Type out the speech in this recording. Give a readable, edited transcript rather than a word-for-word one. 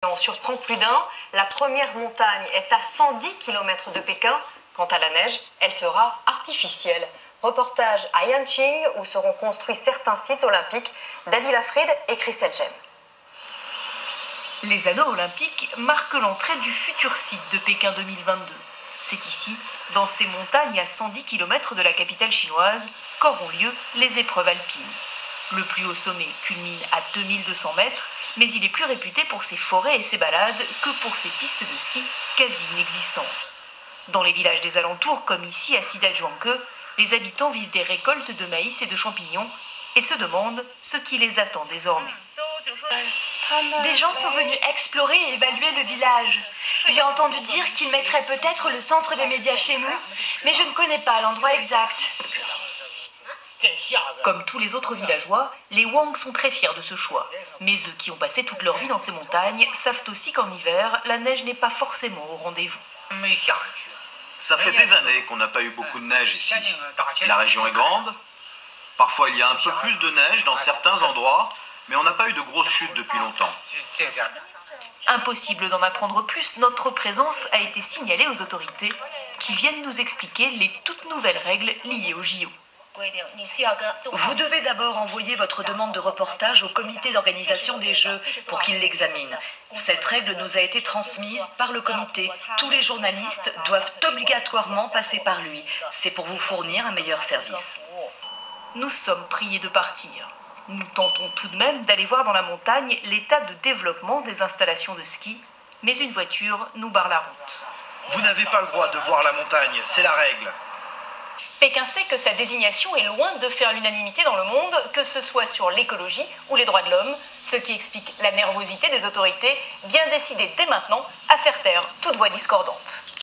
On surprend plus d'un, la première montagne est à 110 km de Pékin. Quant à la neige, elle sera artificielle. Reportage à Yanqing où seront construits certains sites olympiques. Dalila Fried et Christelle Gem. Les anneaux olympiques marquent l'entrée du futur site de Pékin 2022. C'est ici, dans ces montagnes à 110 km de la capitale chinoise, qu'auront lieu les épreuves alpines. Le plus haut sommet culmine à 2200 mètres, mais il est plus réputé pour ses forêts et ses balades que pour ses pistes de ski quasi inexistantes. Dans les villages des alentours, comme ici à Sidajuangke, les habitants vivent des récoltes de maïs et de champignons et se demandent ce qui les attend désormais. Des gens sont venus explorer et évaluer le village. J'ai entendu dire qu'ils mettraient peut-être le centre des médias chez nous, mais je ne connais pas l'endroit exact. Comme tous les autres villageois, les Wang sont très fiers de ce choix. Mais eux qui ont passé toute leur vie dans ces montagnes savent aussi qu'en hiver, la neige n'est pas forcément au rendez-vous. Ça fait des années qu'on n'a pas eu beaucoup de neige ici. La région est grande. Parfois il y a un peu plus de neige dans certains endroits, mais on n'a pas eu de grosses chutes depuis longtemps. Impossible d'en apprendre plus, notre présence a été signalée aux autorités qui viennent nous expliquer les toutes nouvelles règles liées au JO. Vous devez d'abord envoyer votre demande de reportage au comité d'organisation des Jeux pour qu'il l'examine. Cette règle nous a été transmise par le comité. Tous les journalistes doivent obligatoirement passer par lui. C'est pour vous fournir un meilleur service. Nous sommes priés de partir. Nous tentons tout de même d'aller voir dans la montagne l'état de développement des installations de ski, mais une voiture nous barre la route. Vous n'avez pas le droit de voir la montagne, c'est la règle. Pékin sait que sa désignation est loin de faire l'unanimité dans le monde, que ce soit sur l'écologie ou les droits de l'homme, ce qui explique la nervosité des autorités, bien décidées dès maintenant à faire taire toute voix discordante.